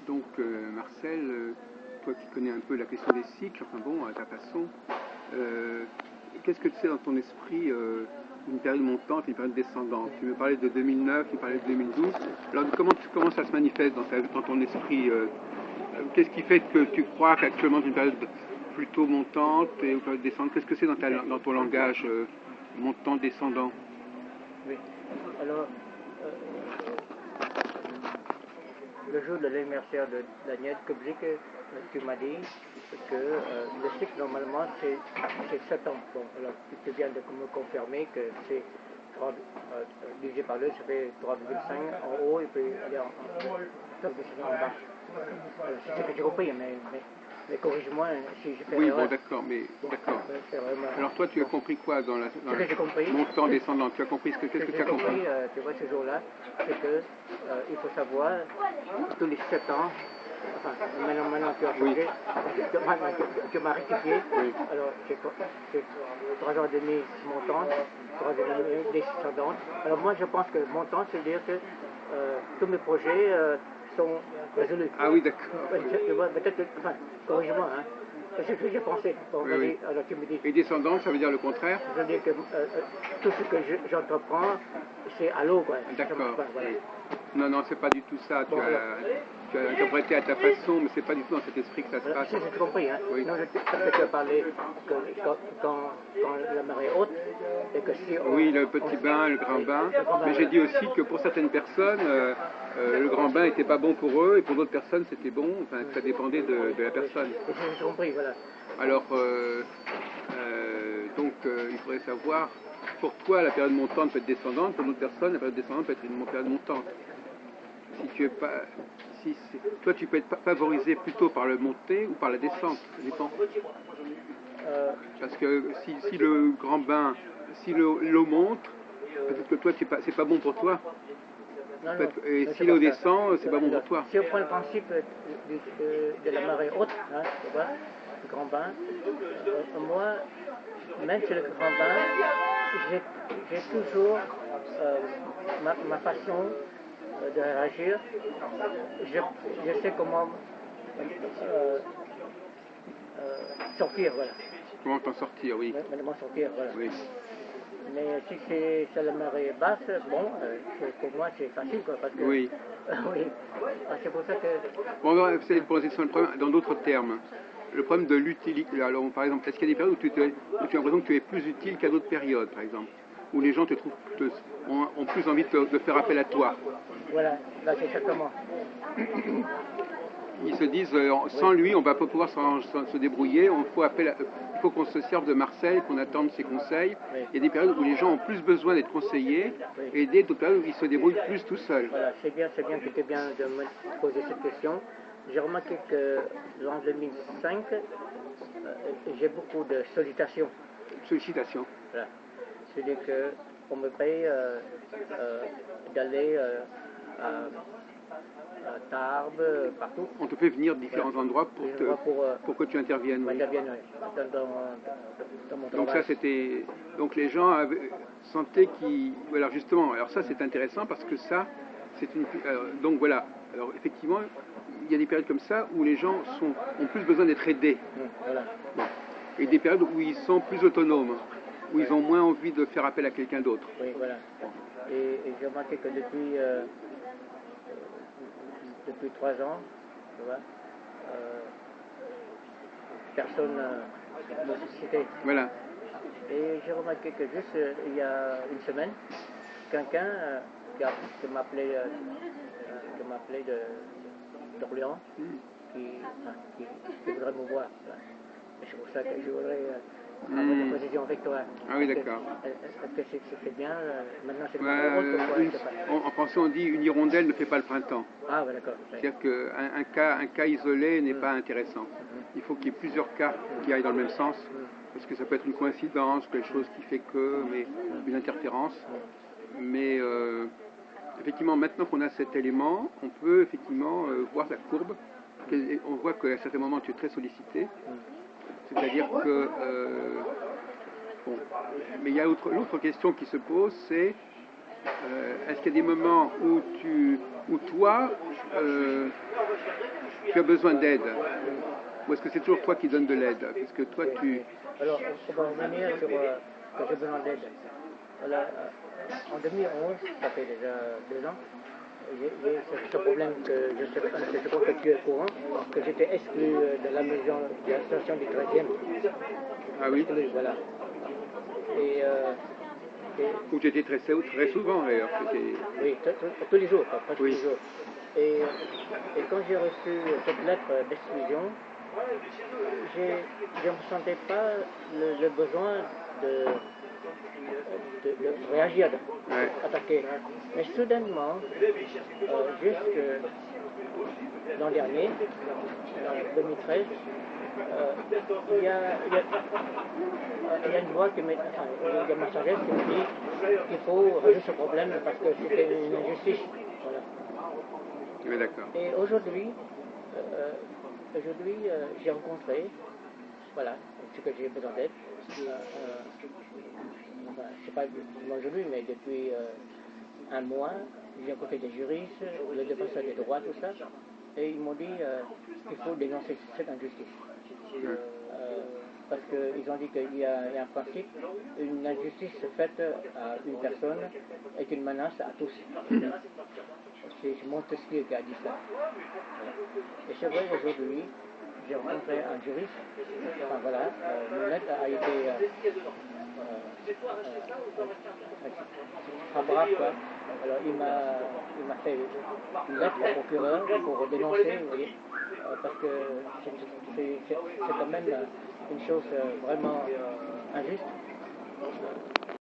Donc, Marcel, toi qui connais un peu la question des cycles, enfin bon, à ta façon, qu'est-ce que tu sais dans ton esprit une période montante et une période descendante? Tu me parlais de 2009, tu me parlais de 2012. Alors, comment ça se manifeste dans ton esprit? Qu'est-ce qui fait que tu crois qu'actuellement c'est une période plutôt montante et une période descendante? Qu'est-ce que c'est dans ton langage montant, descendant? Oui. Alors, le jour de l'anniversaire de Daniel Kubzik, tu m'as dit que le cycle normalement c'est 7 ans. Bon, alors tu viens de me confirmer que c'est 3 divisé par 2, ça fait 3,5 en haut et puis aller en 3,5 en bas. C'est ce que j'ai compris, mais corrige-moi si je fais oui, erreur. Bon, d'accord, mais bon, d'accord. Vraiment... Alors toi, tu as compris quoi dans la montant descendant? Tu as compris qu'est-ce que tu as compris? Tu vois, ce jour-là, c'est que il faut savoir tous les 7 ans. Enfin, maintenant tu as changé, tu m'as rectifié. Oui. Alors, c'est 3 ans et demi montante, 3 ans et demi descendante. Alors moi, je pense que montante, c'est-à-dire que tous mes projets sont résolus. Ah oui, d'accord. Peut-être, enfin, corrige-moi, hein. C'est ce que j'ai pensé. Bon, oui, oui. Alors tu me dis. Et descendante, ça veut dire le contraire? Ça veut dire que tout ce que j'entreprends, c'est à l'eau, quoi. D'accord. Voilà. Non, c'est pas du tout ça. Bon, tu as interprété à ta façon, mais c'est pas du tout dans cet esprit que ça se passe. J'ai compris, hein. Oui. Non, tu as parlé que quand la marée est haute, et que si on... Oui, le petit bain, le grand bain. Mais j'ai dit aussi que pour certaines personnes, le grand bain n'était pas bon pour eux, et pour d'autres personnes, c'était bon. Enfin, ça dépendait de la personne. J'ai compris, voilà. Alors, donc, il faudrait savoir, pour toi, la période montante peut être descendante, pour d'autres personnes, la période descendante peut être une période montante. Si tu es pas, toi, tu peux être favorisé plutôt par le montée ou par la descente, ça dépend. Parce que si le grand bain, si l'eau monte, peut-être que toi, c'est pas bon pour toi. Non, et si l'eau descend, c'est pas bon pour toi. Si on prend le principe de la marée haute, hein, tu vois, le grand bain, moi, même sur le grand bain, j'ai toujours ma façon de réagir. Je sais comment sortir, voilà. Comment t'en sortir, oui. Comment sortir, voilà. Oui. Mais si c'est la marée basse, bon, pour moi c'est facile, quoi, parce que... Oui. oui. C'est pour ça que... Bon, on va essayer de poser le problème dans d'autres termes. Le problème de l'utilité. Alors, par exemple, est-ce qu'il y a des périodes où tu as l'impression que tu es plus utile qu'à d'autres périodes, par exemple, où les gens ont plus envie de faire appel à toi? Voilà, là c'est exactement. Ils se disent, sans lui, on ne va pas pouvoir se débrouiller, il faut qu'on se serve de Marcel, qu'on attende ses conseils. Oui. Il y a des périodes où les gens ont plus besoin d'être conseillés, et d'autres périodes où ils se débrouillent plus tout seuls. Voilà, c'est bien que tu bien de me poser cette question. J'ai remarqué que l'an 2005, j'ai beaucoup de sollicitations. Sollicitations. Voilà. C'est-à-dire qu'on me paye d'aller à Tarbes, partout. On te fait venir de différents endroits pour que tu interviennes. Oui. Dans mon donc ça c'était. Donc les gens sentaient qu'ils. Alors justement, alors ça c'est intéressant parce que ça, c'est une. Donc voilà. Alors effectivement, il y a des périodes comme ça où les gens ont plus besoin d'être aidés. Voilà. Bon. Et des périodes où ils sont plus autonomes, où ils ont moins envie de faire appel à quelqu'un d'autre. Oui, voilà. Et j'ai remarqué que depuis 3 ans, tu vois, personne ne me sollicitait. Voilà. Et j'ai remarqué que juste il y a une semaine, quelqu'un qui m'appelait d'Orléans, qui voudrait me voir. Et c'est pour ça que je voudrais avoir une position avec toi. Ah oui, d'accord. Est-ce que c'est bien maintenant c'est le en français on dit une hirondelle ne fait pas le printemps. Ah ouais, d'accord. C'est-à-dire qu'un cas isolé n'est pas intéressant. Il faut qu'il y ait plusieurs cas qui aillent dans le même sens, parce que ça peut être une coïncidence, quelque chose qui fait que, mais une interférence. Mais effectivement, maintenant qu'on a cet élément, on peut effectivement voir la courbe. On voit qu'à certains moments tu es très sollicité. C'est-à-dire que... bon. Mais il y a l'autre question qui se pose, c'est est-ce qu'il y a des moments où toi, tu as besoin d'aide, ou est-ce que c'est toujours toi qui donnes de l'aide? Parce que toi, tu... Alors, on va revenir sur que j'ai besoin d'aide. Voilà, en 2011, ça fait déjà 2 ans, j'ai ce problème que je crois que tu es au courant, que j'étais exclu de la maison de l'association du 13e. Ah oui? Exclu, voilà. Et, Où tu étais très souvent d'ailleurs. oui, tous les jours, pas tous Oui. les jours. Et quand j'ai reçu cette lettre d'exclusion, je ne me sentais pas le besoin de réagir, d'attaquer. Mais soudainement, juste l'an dernier, 2013, il y a une voix qui me, enfin, il y a ma sagesse qui me dit qu'il faut résoudre ce problème parce que c'était une injustice. Voilà. Oui, d'accord. Et aujourd'hui, j'ai rencontré, voilà, ce que j'ai besoin d'aide. Enfin, je ne sais pas aujourd'hui, mais depuis un mois, j'ai rencontré des juristes, le défenseur des droits, tout ça, et ils m'ont dit qu'il faut dénoncer cette injustice. Parce qu'ils ont dit qu'il y a un principe, une injustice faite à une personne est une menace à tous. C'est Montesquieu qui a dit ça. Voilà. Et c'est vrai, aujourd'hui, j'ai rencontré un juriste, enfin voilà, mon lettre a été favorable, quoi. Alors il m'a fait une lettre au procureur pour dénoncer, vous voyez, parce que c'est quand même une chose vraiment injuste.